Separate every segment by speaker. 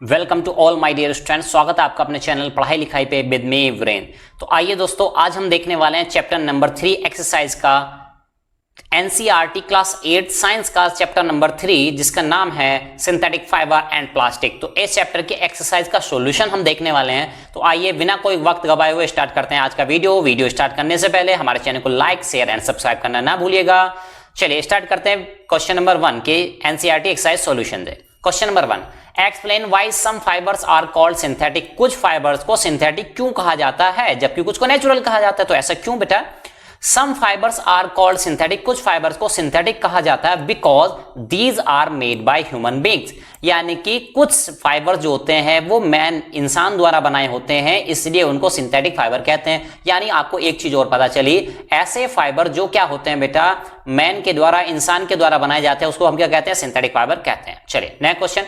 Speaker 1: Welcome to all my dear students. स्वागत है आपका अपने चैनल पढ़ाई लिखाई पे विद मी वीरेन। तो आइए दोस्तों, आज हम देखने वाले हैं चैप्टर नंबर 3 एक्सरसाइज का एनसीईआरटी क्लास 8 साइंस का चैप्टर नंबर 3, जिसका नाम है सिंथेटिक फाइबर एंड प्लास्टिक। तो इस चैप्टर की एक्सरसाइज का सॉल्यूशन हम देखने वाले हैं। तो आइए बिना कोई वक्त गवाए हुए स्टार्ट करते हैं आज का वीडियो स्टार्ट करने से पहले हमारे चैनल को लाइक शेयर एंड सब्सक्राइब करना ना भूलिएगा। चलिए स्टार्ट करते हैं क्वेश्चन नंबर 1 के एनसीईआरटी एक्सरसाइज सॉल्यूशन दे। Question number 1, explain why some fibres are called synthetic. कुछ फाइबर्स को सिंथेटिक क्यों कहा जाता है जबकि कुछ को नेचुरल कहा जाता है। तो ऐसा क्यों बेटा? Some fibres are called synthetic, कुछ फाइबर्स को सिंथेटिक कहा जाता है because these are made by human beings. यानी कि कुछ फाइबर जो होते हैं वो मैन इंसान द्वारा बनाए होते हैं, इसलिए उनको सिंथेटिक फाइबर कहते हैं। यानी आपको एक चीज और पता चली, ऐसे फाइबर जो क्या होते हैं बेटा, मैन के द्वारा इंसान के द्वारा बनाए जाते हैं, उसको हम क्या कहते हैं? सिंथेटिक फाइबर कहते हैं। चलिए next question,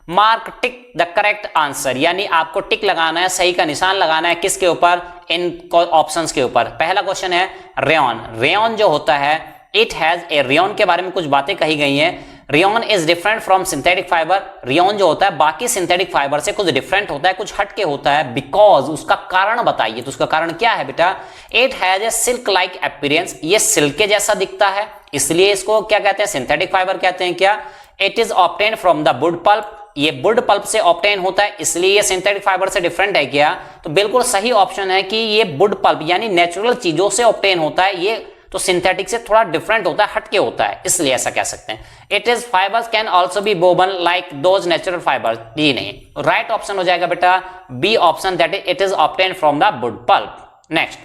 Speaker 1: mark tick the correct answer. यानी आपको टिक लगाना है, सही का निशान लगाना है किसके ऊपर? इन ऑप्शंस के ऊपर। पहला क्वेश्चन है रेयन। रेयन जो होता है, इट हैज ए, रेयन के बारे में कुछ बातें कही गई हैं। Rayon is different from synthetic fibre. Rayon जो होता है बाकी सिंथेटिक फाइबर से कुछ डिफरेंट होता है, कुछ हटके होता है। बिकॉज, उसका कारण बताइए। तो उसका कारण क्या है बेटा? It has a silk like appearance. ये सिल्क के जैसा दिखता है, इसलिए इसको क्या कहते हैं? सिंथेटिक फाइबर कहते हैं। क्या? It is obtained from the wood pulp. ये वुड पल्प से ऑब्टेन होता है, इसलिए ये सिंथेटिक फाइबर से डिफरेंट है। क्या? तो बिल्कुल सही ऑप्शन है कि ये वुड पल्प यानी नेचुरल चीजों से ऑब्टेन होता है। ये तो सिंथेटिक से थोड़ा डिफरेंट होता है, हटके होता है, इसलिए ऐसा कह सकते हैं। It is fibres can also be woven like those natural fibres. D नहीं, राइट ऑप्शन हो जाएगा बेटा B option, that is it is obtain from the wood pulp. Next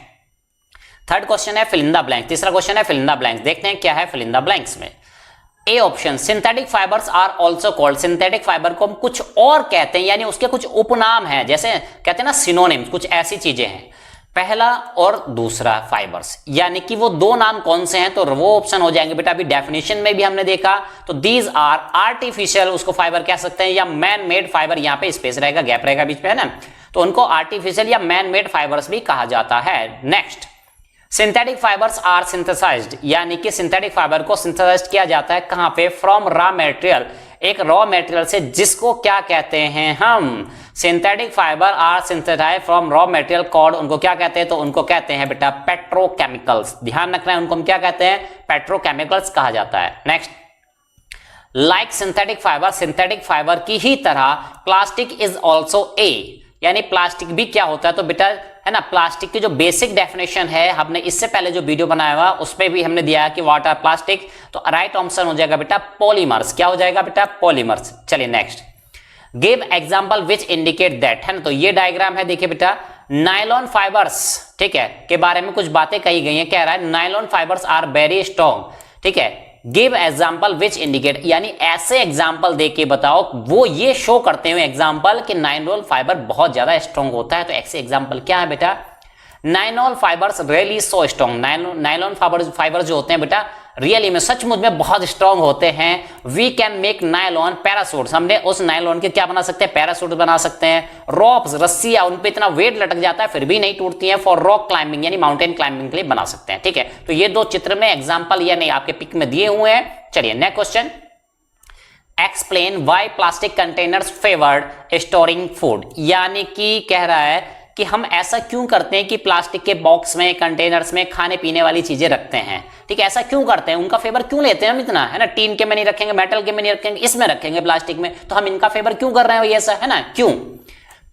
Speaker 1: third question है फिल इन द ब्लैंक्स। तीसरा क्वेश्चन है fill in the blanks. देखते हैं क्या है फिल इन द ब्लैंक्स में। A option, synthetic fibres are also called. Synthetic fibre को हम कुछ और कहते हैं, यानी उसके कुछ उपनाम हैं, जैसे कहते हैं ना सिनोनिम्स, कुछ ऐसी चीजें हैं। पहला और दूसरा फाइबर्स, यानी कि वो दो नाम कौन से हैं? तो वो ऑप्शन हो जाएंगे बेटा, अभी डेफिनेशन में भी हमने देखा। तो दीज आर आर्टिफिशियल, उसको फाइबर कह सकते हैं, या मैन मेड फाइबर। यहां पे स्पेस रहेगा, गैप रहेगा बीच में, है ना, तो उनको आर्टिफिशियल या मैन मेड फाइबर्स भी कहा जाता है। Next, synthetic fibres are synthesised, यानी कि सिंथेटिक फाइबर को सिंथेसाइज्ड किया जाता है कहां पे? फ्रॉम रॉ मटेरियल, एक रॉ मटेरियल से, जिसको क्या कहते हैं हम? Synthetic fibre are synthesised from raw material called, उनको क्या कहते हैं? तो उनको कहते हैं बेटा पेट्रोकेमिकल्स। ध्यान रखना है, उनको हम क्या कहते हैं? पेट्रोकेमिकल्स कहा जाता है। Next, like synthetic fibre, synthetic fibre की ही तरह प्लास्टिक इज ऑल्सो ए, यानी प्लास्टिक भी क्या होता है? तो बेटा है ना, प्लास्टिक की जो बेसिक डेफिनेशन है, हमने इससे पहले जो वीडियो बनाया हुआ उस पर भी हमने दिया है कि व्हाट आर प्लास्टिक। तो राइट ऑप्शन हो जाएगा बेटा पॉलीमर्स। क्या हो जाएगा बेटा? पॉलीमर्स। चलिए next, give example which indicate that, है ना। तो ये डायग्राम है, देखिए बेटा, नायलॉन फाइबर्स, ठीक है, के बारे में कुछ बातें कही गई हैं। कह रहा है nylon fibres are very strong, ठीक है। गिव एग्जाम्पल विच इंडिकेट, यानी ऐसे एग्जाम्पल दे के बताओ, वो ये शो करते हुए एग्जाम्पल कि नायलॉन फाइबर बहुत ज्यादा स्ट्रॉन्ग होता है। तो ऐसे एग्जाम्पल क्या है बेटा? Nylon fibres really so strong. Nylon fibre जो होते हैं बेटा रियली में, सचमुच में बहुत स्ट्रॉन्ग होते हैं। वी कैन मेक नायलॉन पैरासूट्स, हमने उस नायलॉन के क्या बना सकते हैं? पैरासूट बना सकते हैं। रॉप्स, रस्सियां, उन पे इतना वेट लटक जाता है फिर भी नहीं टूटती हैं। फॉर रॉक क्लाइंबिंग, यानी माउंटेन क्लाइंबिंग के लिए बना सकते हैं, ठीक है। तो ये दो चित्र में एग्जाम्पल या नहीं आपके पिक में दिए हुए हैं। चलिए next question, explain why plastic containers favoured storing food. यानी कि कह रहा है कि हम ऐसा क्यों करते हैं कि प्लास्टिक के बॉक्स में, कंटेनर्स में खाने पीने वाली चीजें रखते हैं, ठीक है। ऐसा क्यों करते हैं? उनका फेवर क्यों लेते हैं हम इतना, है ना। टीन के में नहीं रखेंगे, मेटल के में नहीं रखेंगे, इसमें रखेंगे प्लास्टिक में। तो हम इनका फेवर क्यों कर रहे हैं ये ऐसा, है ना, क्यों?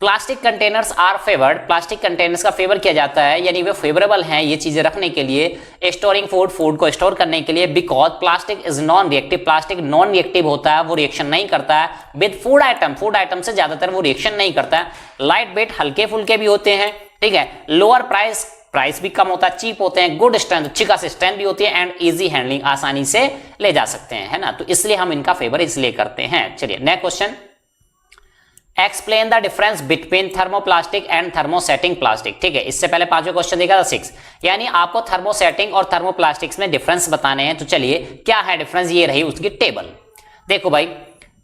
Speaker 1: Plastic containers are favoured, plastic containers का फेवर किया जाता है, यानी वे फेवरेबल हैं ये चीजें रखने के लिए, स्टोरिंग फूड, फूड को स्टोर करने के लिए। Because plastic is non reactive, plastic non reactive होता है, वो रिएक्शन नहीं करता है with food item, food item से ज्यादातर वो रिएक्शन नहीं करता है। लाइट वेट, हल्के फुल्के भी होते हैं, ठीक है। लोअर प्राइस, प्राइस भी कम होता है, चीप होते हैं। गुड स्ट्रेंथ, अच्छी खासी स्ट्रेंथ भी होती है। एंड इजी हैंडलिंग, आसानी से ले जा सकते हैं, है ना। तो इसलिए हम इनका फेवर इसलिए करते हैं। चलिए next question, explain the difference between thermoplastic and thermosetting plastic, ठीक है। इससे पहले पांचवें क्वेश्चन देखा था 6, यानी आपको थर्मोसेटिंग और थर्मोप्लास्टिक्स में डिफरेंस बताने हैं। तो चलिए क्या है डिफरेंस, ये रही उसकी टेबल। देखो भाई,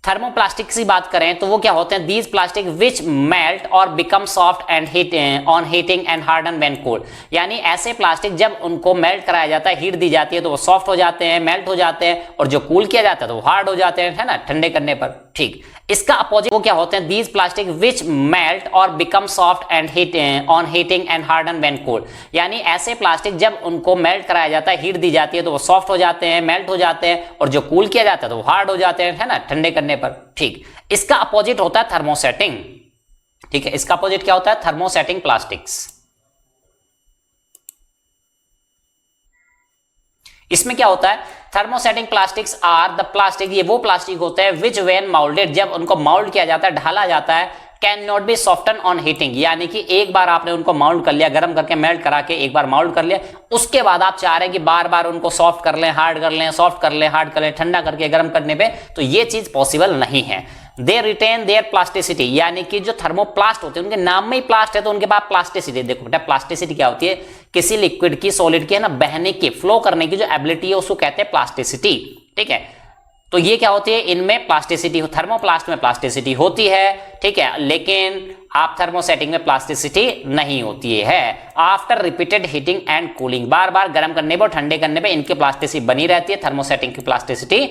Speaker 1: थर्मोप्लास्टिक की बात करें तो वो क्या होते हैं? दीज प्लास्टिक विच मेल्ट और become soft and heat on heating and harden when cooled, यानी ऐसे प्लास्टिक जब उनको मेल्ट कराया जाता है, हीट दी जाती है, तो वो सॉफ्ट हो जाते हैं, मेल्ट हो जाते हैं, और जो कूल किया जाता है तो वो हार्ड हो जाते हैं, है ना, ठंडे करने पर, ठीक, इसका अपोजिट वो क्या होते हैं, दीज प्लास्टिक विच मेल्ट और become soft and heat on heating and harden when cooled. यानी ऐसे प्लास्टिक जब उनको मेल्ट कराया जाता है, हीट दी जाती है, तो वो सॉफ्ट हो जाते हैं, मेल्ट हो जाते हैं, और जो कूल किया जाता है तो वो हार्ड हो जाते हैं, है ना, ठंडे करने पर। ठीक, इसका अपोजिट होता है थर्मोसेटिंग। ठीक है, इसका अपोजिट क्या होता है, थर्मोसेटिंग प्लास्टिक्स। इसमें क्या होता है, thermosetting plastics are the plastic, ये वो प्लास्टिक होते हैं विच व्हेन माउल्डेड, जब उनको माउल्ड किया जाता है, ढाला जाता है, can not be soften on heating, यानी कि एक बार आपने उनको माउल्ड कर लिया, गर्म करके मेल्ट करा के एक बार माउल्ड कर लिया, उसके बाद आप चाह रहे हैं कि बार बार उनको सॉफ्ट कर लें, हार्ड कर लें, सॉफ्ट कर लें, हार्ड कर लें, ठंडा करके गर्म करने पे, तो ये चीज पॉसिबल नहीं है। दे रिटेन देयर प्लास्टिसिटी, यानी कि जो थर्मोप्लास्ट होते हैं उनके नाम में ही प्लास्ट है, तो उनके पास प्लास्टिसिटी। देखो बेटा, प्लास्टिसिटी क्या होती है, किसी लिक्विड की, सॉलिड की, है ना, बहने की, फ्लो करने की जो एबिलिटी है उसको कहते हैं प्लास्टिसिटी। ठीक है, तो ये क्या होती है, इनमें प्लास्टिसिटी, थर्मोप्लास्ट में प्लास्टिसिटी होती है। ठीक है, लेकिन आप थर्मोसेटिंग में प्लास्टिसिटी नहीं होती है। After repeated heating and cooling, बार बार गर्म करने पर, ठंडे करने पर इनकी प्लास्टिसिटी बनी रहती है, थर्मोसेटिंग की प्लास्टिसिटी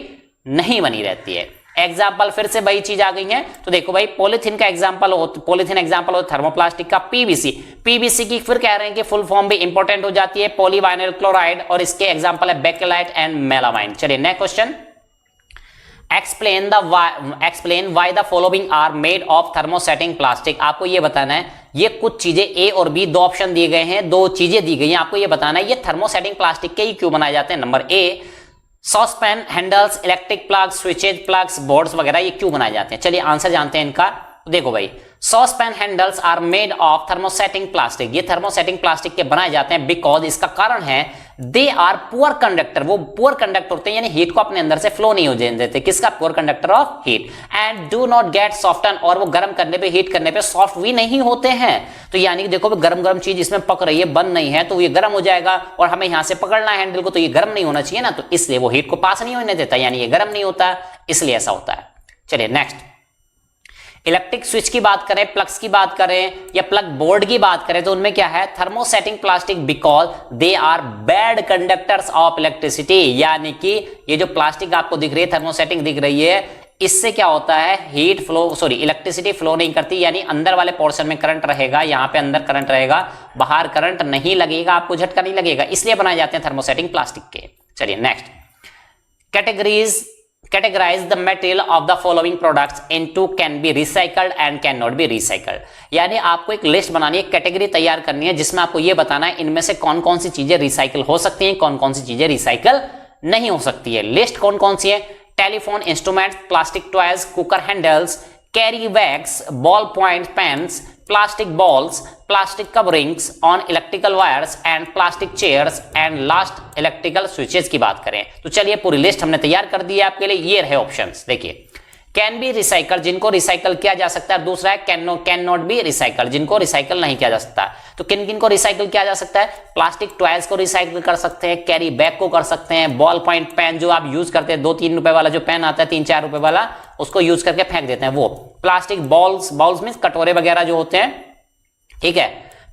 Speaker 1: नहीं बनी रहती है। एग्जाम्पल फिर से वही चीज आ गई है, तो देखो भाई, पॉलिथीन का एग्जाम्पल हो, पॉलिथीन एग्जाम्पल हो थर्मोप्लास्टिक का। पीवीसी, पीवीसी की फिर कह रहे हैं कि फुल फॉर्म भी इंपॉर्टेंट हो जाती है, पॉलीवाइनिल क्लोराइड, और इसके एग्जाम्पल है बेकेलाइट एंड मेलामाइन। चलिए next question, explain why the following are made of thermosetting plastic. आपको ये बताना है, ये कुछ चीजें ए और बी, दो ऑप्शन दिए गए हैं, दो चीजें दी गई हैं, आपको ये बताना है ये थर्मोसेटिंग प्लास्टिक के ही क्यों बनाए जाते हैं। Number A, saucepan, handles, electric plugs, switches, plugs, boards वगैरह ये क्यों बनाए जाते हैं। चलिए आंसर जानते हैं इनका। देखो भाई, saucepan handles are made of thermosetting plastic, ये थर्मोसेटिंग प्लास्टिक के बनाए जाते हैं बिकॉज, इसका कारण है, दे आर पुअर कंडक्टर, वो पुअर कंडक्टर होते हैं, यानी हीट को अपने अंदर से फ्लो नहीं हो जाने देते। किसका, poor conductor of heat, and do not gate soften, और वो गर्म करने पे, हीट करने पे सॉफ्ट भी नहीं होते हैं। तो यानी कि देखो गर्म गर्म चीज इसमें पक रही है, बंद नहीं है, तो ये गर्म हो जाएगा, और हमें यहां से पकड़ना है हैंडल को, तो ये गर्म नहीं होना चाहिए ना, तो इसलिए वो हीट को पास नहीं होने देता, यानी ये गर्म नहीं होता, इसलिए ऐसा होता है। चलिए नेक्स्ट, इलेक्ट्रिक स्विच की बात करें, प्लग्स की बात करें, या प्लग बोर्ड की बात करें, तो उनमें क्या है, thermosetting plastic because they are bad conductors of electricity, यानी कि ये जो प्लास्टिक आपको दिख रही है, थर्मोसेटिंग दिख रही है, इससे क्या होता है, heat flow, sorry electricity flow नहीं करती, यानी अंदर वाले पोर्शन में करंट रहेगा, यहां पे अंदर करंट रहेगा, बाहर करंट नहीं लगेगा, आपको झटका नहीं लगेगा, इसलिए बनाए जाते हैं थर्मोसेटिंग प्लास्टिक के। चलिए next, categorize the material of the following products into can be recycled and cannot be recycled, यानी आपको एक लिस्ट बनानी है, कैटेगरी तैयार करनी है, जिसमें आपको ये बताना है इनमें से कौन कौन सी चीजें रिसाइकल हो सकती हैं, कौन कौन सी चीजें रिसाइकल नहीं हो सकती है। लिस्ट कौन कौन सी है, telephone instrument, plastic toys, cooker handles, carry bags, ball point pens, plastic balls, plastic coverings on electrical wires and plastic chairs, and last electrical switches की बात करें। तो चलिए पूरी लिस्ट हमने तैयार कर दी है आपके लिए, ये रहे ऑप्शंस। देखिए, कैन बी रिसाइकल, जिनको रिसाइकल किया जा सकता है, दूसरा है कैन नॉट बी रिसाइकल, जिनको रिसाइकल नहीं किया जा सकता। तो किन किन को रिसाइकल किया जा सकता है, प्लास्टिक टॉयज को रिसाइकल कर सकते हैं, कैरी बैग को कर सकते हैं, बॉल पॉइंट पेन जो आप यूज करते हैं, 2-3 रुपए वाला जो पेन आता है, 3-4 रुपए वाला, उसको यूज करके फेंक देते हैं वो। प्लास्टिक बॉल्स मीन कटोरे वगैरह जो होते हैं, ठीक है।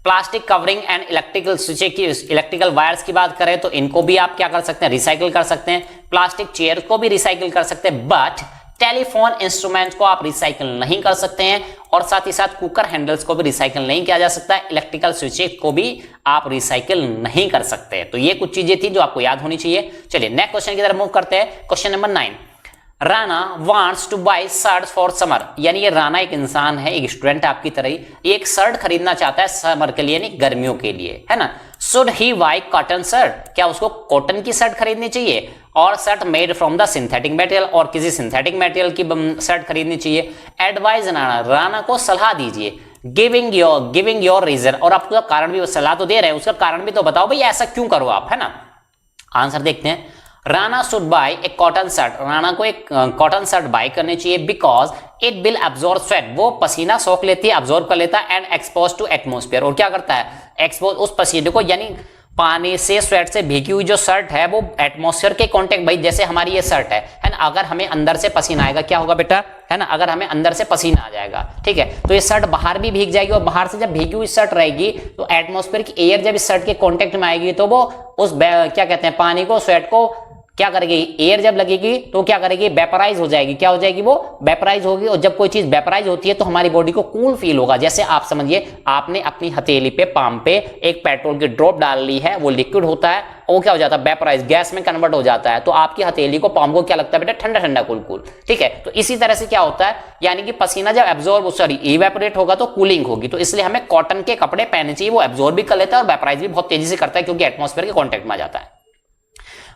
Speaker 1: Plastic covering and electrical switches की, इलेक्ट्रिकल वायर्स की बात करें तो इनको भी आप क्या कर सकते हैं, रिसाइकिल कर सकते हैं। प्लास्टिक चेयर को भी रिसाइकिल कर सकते हैं, बट टेलीफोन इंस्ट्रूमेंट को आप रिसाइकिल नहीं कर सकते हैं, और साथ ही साथ कुकर हैंडल्स को भी रिसाइकिल नहीं किया जा सकता, इलेक्ट्रिकल स्विचेस को भी आप रिसाइकिल नहीं कर सकते। तो ये कुछ चीजें थी जो आपको याद होनी चाहिए। चलिए नेक्स्ट क्वेश्चन की तरफ मूव करते हैं। Question number 9, Rana wants to buy shirts for summer, यानी ये राना एक इंसान है, एक स्टूडेंट आपकी तरह ही, एक शर्ट खरीदना चाहता है समर के लिए, यानी गर्मियों के लिए, है ना। Should he bye cotton shirt, क्या उसको कॉटन की शर्ट खरीदनी चाहिए, और shirt made from the synthetic material, और किसी सिंथेटिक मटेरियल की शर्ट खरीदनी चाहिए। एडवाइज राना को सलाह दीजिए, गिविंग योर रीजन, और आपको कारण भी, सलाह तो दे रहे हैं, उसका कारण भी तो बताओ भाई, ऐसा क्यों करो आप, है ना। आंसर देखते हैं। Rana should buy A cotton shirt, Rana को एक कॉटन शर्ट बाय करनी चाहिए, because it will absorb sweat, वो पसीना सोख लेती है, एब्जॉर्ब कर लेता है, एंड एक्सपोज टू एटमोस्फेयर, और क्या करता है, एक्सपोज उस पसीने को, यानी पानी से, स्वेट से भीगी हुई जो शर्ट है वो एटमोस्फेयर के कांटेक्ट, भाई जैसे हमारी ये शर्ट है ना, अगर हमें अंदर से पसीना आएगा क्या होगा बेटा, है ना, अगर हमें अंदर से पसीना आ जाएगा, ठीक है, तो ये शर्ट बाहर भी भीग जाएगी, और बाहर से जब भीगी हुई शर्ट रहेगी तो एटमोस्फेयर की एयर जब इस शर्ट के कांटेक्ट में आएगी तो वो उस क्या कहते हैं, पानी को, स्वेट को क्या करेगी, एयर जब लगेगी तो क्या करेगी, वेपराइज हो जाएगी। क्या हो जाएगी, वो वेपराइज होगी। और जब कोई चीज वेपराइज होती है तो हमारी बॉडी को कूल फील होगा। जैसे आप समझिए आपने अपनी हथेली पे, पाम पे एक पेट्रोल की ड्रॉप डाल ली है, वो लिक्विड होता है और वो क्या हो जाता है, वेपराइज, गैस में कन्वर्ट हो जाता है। तो आपकी हथेली को, पाम को क्या लगता है बेटा, ठंडा ठंडा कूल कूल। ठीक है, तो इसी तरह से क्या होता है, यानी कि पसीना जब एब्जॉर्ब इवेपोरेट होगा तो कूलिंग होगी। तो इसलिए हमें कॉटन के कपड़े पहनने चाहिए, वो एब्जॉर्ब भी कर लेता है और वेपराइज भी बहुत तेजी से करता है क्योंकि एटमॉस्फेयर के कॉन्टेक्ट में आ जाता है।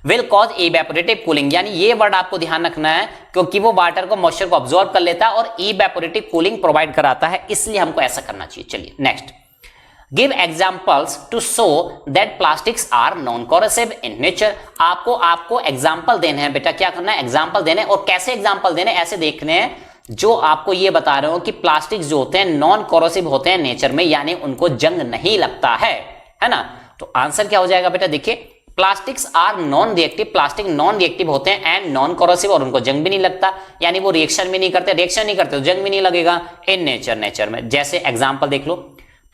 Speaker 1: विल कॉज इवेपोरेटिव कूलिंग, यानी ये वर्ड आपको ध्यान रखना है क्योंकि वो वाटर को, मॉइस्चर को अब्सॉर्ब कर लेता है और इवेपोरेटिव कूलिंग प्रोवाइड कराता है, इसलिए हमको ऐसा करना चाहिए। चलिए next, give examples to show that plastics are non corrosive in nature. आपको एग्जांपल देने हैं बेटा, क्या करना है, एग्जांपल देने। और कैसे एग्जांपल देने, ऐसे देखने हैं जो आपको ये बता रहे हो कि प्लास्टिक्स जो होते हैं नॉन कोरोसिव होते हैं नेचर में, यानी उनको जंग नहीं लगता है ना। तो आंसर क्या हो जाएगा बेटा, देखिए plastics are non reactive, plastic non reactive होते हैं एंड नॉन कोरोसिव, और उनको जंग भी नहीं लगता, यानी वो रिएक्शन भी नहीं करते, रिएक्शन नहीं करते तो जंग भी नहीं लगेगा इन नेचर में। जैसे एग्जांपल देख लो,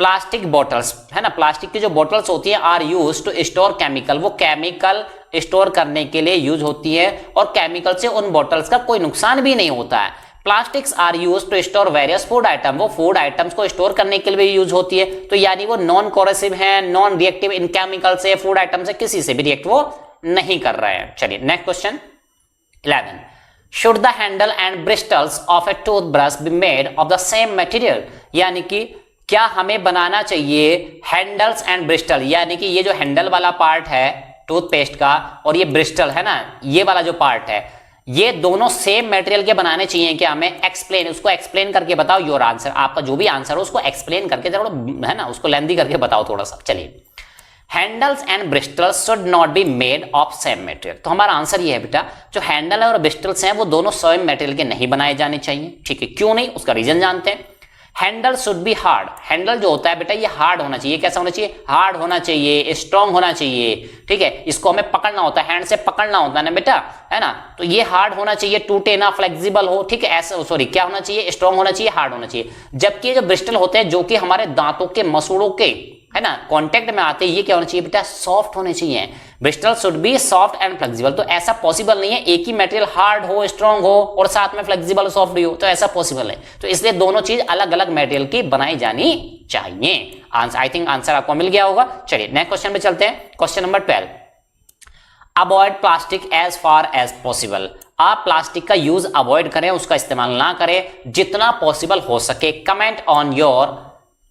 Speaker 1: प्लास्टिक बॉटल्स है ना, प्लास्टिक की जो बॉटल्स होती है are use to store chemical, वो केमिकल स्टोर करने के लिए यूज होती है और केमिकल से उन बॉटल्स का कोई नुकसान भी नहीं होता है। Plastics are use to store various food item, वो फूड आइटम्स को स्टोर करने के लिए भी यूज होती है, तो यानी वो नॉन कोरोसिव है, नॉन रिएक्टिव इन केमिकल से, फूड आइटम से किसी से भी रिएक्ट वो नहीं कर रहे हैं। चलिए next question 11, should the handle and bristles of A toothbrush be made of the same material, यानी कि क्या हमें बनाना चाहिए हैंडल्स एंड ब्रिस्टल, यानी कि ये जो हैंडल वाला पार्ट है टूथपेस्ट का और ये ब्रिस्टल है ना, ये वाला जो पार्ट है, ये दोनों सेम मटेरियल के बनाने चाहिए क्या, हमें एक्सप्लेन, उसको एक्सप्लेन करके बताओ योर आंसर। आपका जो भी आंसर हो उसको एक्सप्लेन करके थोड़ा, है ना, उसको लेंथी करके बताओ थोड़ा सा। चलिए, handles and bristles should not be made of same material, तो हमारा आंसर ये है बेटा, जो हैंडल और ब्रिस्टल्स हैं वो दोनों सेम मटेरियल के नहीं बनाए जाने चाहिए। ठीक है, क्यों नहीं, उसका रीजन जानते हैं। Handle should be hard, handle जो होता है बेटा ये हार्ड होना चाहिए। कैसा होना चाहिए, हार्ड होना चाहिए, स्ट्रांग होना चाहिए। ठीक है, इसको हमें पकड़ना होता है, हैंड से पकड़ना होता है ना बेटा, है ना, तो ये हार्ड होना चाहिए, टूटे ना, फ्लेक्सिबल हो। ठीक है, ऐसा, सॉरी, क्या होना चाहिए, स्ट्रांग होना चाहिए, हार्ड होना चाहिए। जबकि जो ब्रिस्टल होते हैं जो कि हमारे दांतों के मसूड़ों के, है ना, कांटेक्ट में आते हैं, ये क्या होना चाहिए बेटा, सॉफ्ट होने चाहिए। Bristol should be soft and flexible, तो ऐसा पॉसिबल नहीं है एक ही मटेरियल हार्ड हो, स्ट्रांग हो और साथ में फ्लेक्सिबल सॉफ्ट भी हो, तो ऐसा पॉसिबल है। तो इसलिए दोनों चीज अलग अलग मटेरियल की बनाई जानी चाहिए। आंसर, आई थिंक आंसर आपको मिल गया होगा। चलिए नेक्स्ट क्वेश्चन पे चलते हैं, question number 12, avoid plastic as far as possible, आप प्लास्टिक का यूज अवॉइड करें, उसका इस्तेमाल ना करें जितना पॉसिबल हो सके। कमेंट ऑन योर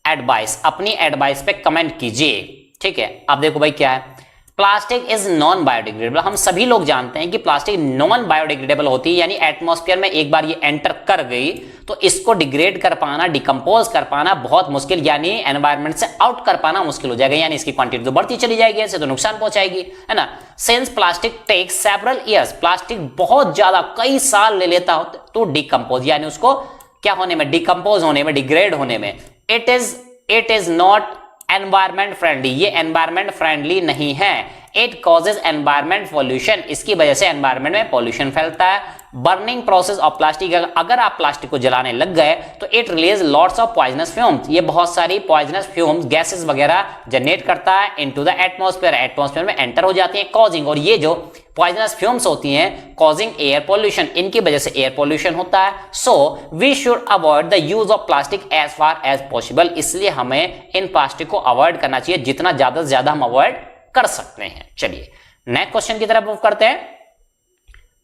Speaker 1: एडवाइस, अपनी एडवाइस पे कमेंट कीजिए। ठीक है, अब देखो भाई क्या है, प्लास्टिक इज नॉन बायोडिग्रेडेबल, हम सभी लोग जानते हैं कि प्लास्टिक नॉन बायोडिग्रेडेबल होती है, यानी एटमॉस्फेयर में एक बार ये एंटर कर गई तो इसको डिग्रेड कर पाना, डिकम्पोज कर पाना बहुत मुश्किल, यानी एनवायरनमेंट से आउट कर पाना मुश्किल हो जाएगा, यानी इसकी क्वांटिटी तो बढ़ती चली जाएगी, ऐसे तो नुकसान पहुंचाएगी, है ना। Since plastic takes several years, plastic बहुत ज्यादा कई साल ले लेता हो तो डिकम्पोज, यानी उसको क्या होने में, डिकम्पोज होने में, डिग्रेड होने में। It is not environment friendly, ये एनवायरमेंट फ्रेंडली नहीं है। इट कॉजेज एनवायरमेंट पॉल्यूशन, इसकी वजह से एनवायरमेंट में पॉल्यूशन फैलता है। बर्निंग प्रोसेस ऑफ प्लास्टिक, अगर आप प्लास्टिक को जलाने लग गए तो it release lots of poisonous fumes, ये बहुत सारी पॉइजनस फ्यूम्स, गैसेस वगैरह जनरेट करता है इनटू द एटमॉस्फेयर, एटमॉस्फेयर में एंटर हो जाती है, कॉजिंग, और ये जो पॉइजनस फ्यूम्स होती हैं कॉजिंग एयर पॉल्यूशन, इनकी वजह से एयर पॉल्यूशन होता है। So we should avoid the use of plastic as far as possible, इसलिए हमें इन प्लास्टिक को अवॉइड करना चाहिए, जितना ज्यादा से ज्यादा हम अवॉइड कर सकते हैं। चलिए नेक्स्ट क्वेश्चन की तरफ मूव करते हैं,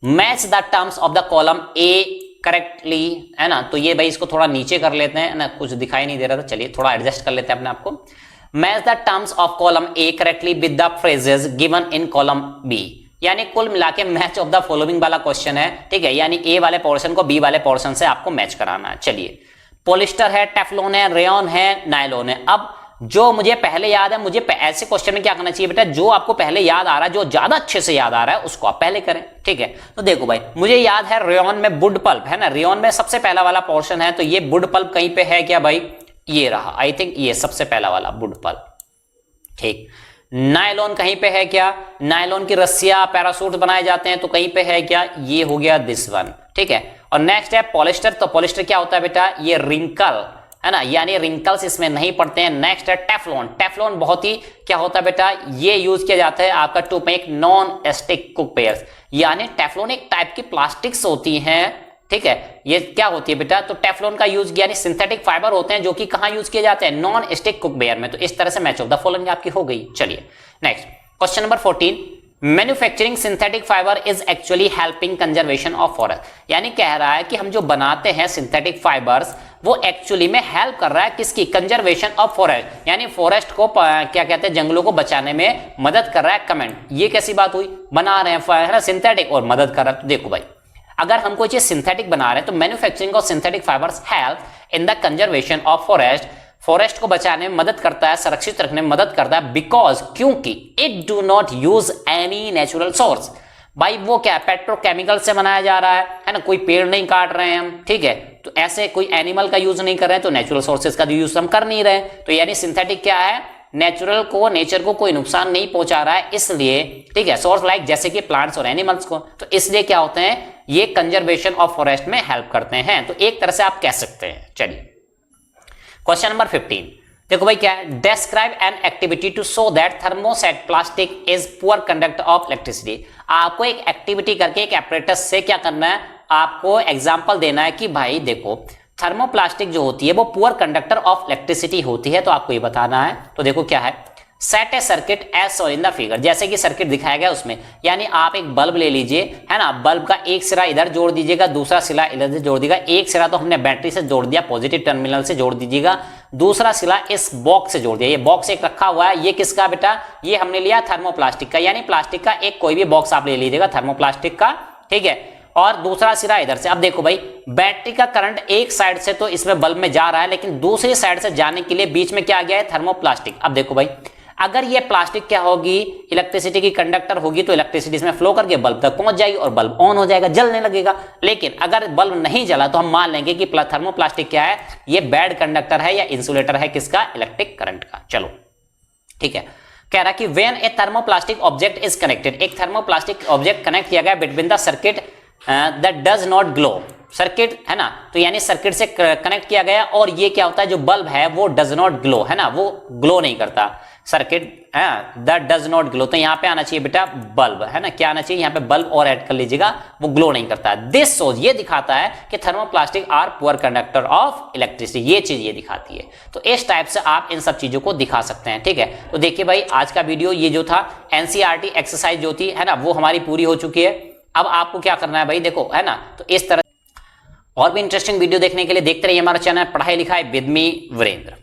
Speaker 1: match the terms of the column A correctly, है ना, तो ये भाई इसको थोड़ा नीचे कर लेते हैं ना, कुछ दिखाई नहीं दे रहा था, चलिए थोड़ा एडजस्ट कर लेते हैं अपने आप को। Match the terms of column A correctly with the phrases given in column B, यानी कुल मिला के मैच ऑफ द फॉलोइंग वाला क्वेश्चन है। ठीक है, यानी ए वाले पोर्शन को बी वाले पोर्शन से आपको मैच कराना है। चलिए, पॉलिस्टर है, टेफ्लॉन है, रेयॉन है, नायलॉन है। अब जो मुझे पहले याद है, मुझे ऐसे क्वेश्चन में क्या करना चाहिए बेटा, जो आपको पहले याद आ रहा है, जो ज्यादा अच्छे से याद आ रहा है उसको आप पहले करें। ठीक है, तो देखो भाई, मुझे याद है रेयॉन में वुड पल्प है ना, रेयॉन में सबसे पहला वाला पोर्शन है, तो ये वुड पल्प कहीं पे है क्या भाई, ये रहा, आई थिंक ये सबसे पहला वाला वुड पल्प। ठीक, नायलॉन कहीं पे है क्या, नायलॉन की रस्सियां, पैरासूट बनाए जाते हैं, तो कहीं पे है क्या, ये हो गया दिस वन। ठीक है, और नेक्स्ट है पॉलिस्टर, तो पॉलिस्टर क्या होता है बेटा, ये रिंकल, है ना, यानी रिंकल्स इसमें नहीं पड़ते हैं। नेक्स्ट है टेफ्लॉन, टेफ्लॉन बहुत ही क्या होता है बेटा, ये यूज किया जाता है आपका to make non stick cook pairs, यानी टेफ्लॉन एक टाइप की प्लास्टिक्स होती हैं, ठीक है। ये क्या होती है बेटा, तो टेफ्लॉन का यूज यानी सिंथेटिक फाइबर होते हैं जो कि कहां यूज किए जाते हैं, नॉन स्टिक कुकवेयर में। तो इस तरह से मैच ऑफ द फॉलोइंग आपकी हो गई। चलिए next question number 14, manufacturing synthetic fibre is actually helping conservation of forest. यानी कह रहा है कि हम जो बनाते हैं सिंथेटिक फाइबर्स वो एक्चुअली में हेल्प कर रहा है किसकी, कंजर्वेशन ऑफ फॉरेस्ट, यानी फॉरेस्ट को क्या कहते हैं, जंगलों को बचाने में मदद कर रहा है। कमेंट, ये कैसी बात हुई, बना रहे हैं सिंथेटिक और मदद कर रहा है। तो देखो भाई, अगर हम कोई चीज सिंथेटिक बना रहे हैं तो manufacturing of synthetic fibres help in the conservation of forest, forest को बचाने में मदद करता है, सुरक्षित रखने में मदद करता है, बिकॉज क्योंकि it do not use any natural source. भाई वो क्या है, पेट्रोकेमिकल से बनाया जा रहा है ना, कोई पेड़ नहीं काट रहे हैं हम, ठीक है, तो ऐसे कोई एनिमल का यूज नहीं कर रहे हैं, तो नेचुरल सोर्सेज का यूज हम कर नहीं रहे। तो यानी सिंथेटिक क्या है, नेचुरल को, नेचर को कोई नुकसान नहीं पहुंचा रहा है, इसलिए, ठीक है, सोर्स लाइक जैसे कि प्लांट्स और एनिमल्स को, तो इसलिए क्या होते हैं, ये कंजर्वेशन ऑफ फॉरेस्ट में हेल्प करते हैं। तो एक तरह से आप कह सकते हैं। चलिए क्वेश्चन नंबर 15, देखो भाई क्या है, describe an activity to show that thermoset plastic is poor conductor of electricity. आपको एक एक्टिविटी करके एक एपरेटस से क्या करना है, आपको एग्जांपल देना है कि भाई देखो थर्मोप्लास्टिक जो होती है वो पुअर कंडक्टर ऑफ इलेक्ट्रिसिटी होती है, तो आपको ये बताना है। तो देखो क्या है, set a circuit as shown in the figure, जैसे कि सर्किट दिखाया गया उसमें, यानी आप एक बल्ब ले लीजिए, है ना, बल्ब का एक सिरा इधर जोड़ दीजिएगा, दूसरा सिरा इधर से जोड़ दीजिएगा, एक सिरा तो हमने बैटरी से जोड़ दिया, पॉजिटिव टर्मिनल से जोड़ दीजिएगा, दूसरा सिरा इस बॉक्स से जोड़ दिया। ये बॉक्स एक रखा हुआ है, ये किसका बेटा, ये हमने लिया थर्मोप्लास्टिक का, यानी प्लास्टिक का एक कोई भी बॉक्स आप ले लीजिएगा थर्मोप्लास्टिक का, ठीक है, और दूसरा सिरा इधर से। अब देखो भाई, बैटरी का करंट एक साइड से तो इसमें बल्ब में जा रहा है, लेकिन दूसरी साइड से जाने के लिए बीच में क्या आ गया है, थर्मोप्लास्टिक। अब देखो भाई, अगर ये प्लास्टिक क्या होगी, इलेक्ट्रिसिटी की कंडक्टर होगी, तो इलेक्ट्रिसिटी इसमें फ्लो करके बल्ब तक पहुंच जाएगी और बल्ब ऑन हो जाएगा, जलने लगेगा। लेकिन अगर बल्ब नहीं जला तो हम मान लेंगे कि थर्मोप्लास्टिक क्या है, ये बैड कंडक्टर है या इंसुलेटर है किसका, इलेक्ट्रिक करंट का। चलो ठीक है, कह रहा कि when A thermoplastic object is connected, एक थर्मोप्लास्टिक ऑब्जेक्ट कनेक्ट किया गया between the circuit that does not glow, circuit है ना, तो यानी सर्किट से कनेक्ट किया गया, और ये क्या होता है, जो बल्ब है वो डज नॉट ग्लो, है ना, वो ग्लो नहीं करता, सर्किट है दैट डज नॉट ग्लो, तो यहां पे आना चाहिए बेटा बल्ब, है ना, क्या आना चाहिए यहां पे, बल्ब और ऐड कर लीजिएगा, वो ग्लो नहीं करता। दिस शोज, ये दिखाता है कि thermoplastic are poor conductor of electricity, ये चीज ये दिखाती है। तो इस टाइप से आप इन सब चीजों को दिखा सकते हैं, ठीक है। तो देखिए भाई, आज का वीडियो ये जो था एनसीईआरटी एक्सरसाइज जो थी, है ना, वो हमारी पूरी हो चुकी है। अब आपको क्या करना है भाई, देखो, है ना, तो इस तरह और भी इंटरेस्टिंग वीडियो देखने के लिए देखते रहिए हमारा चैनल पढ़ाई लिखाई विद मी वीरेंद्र।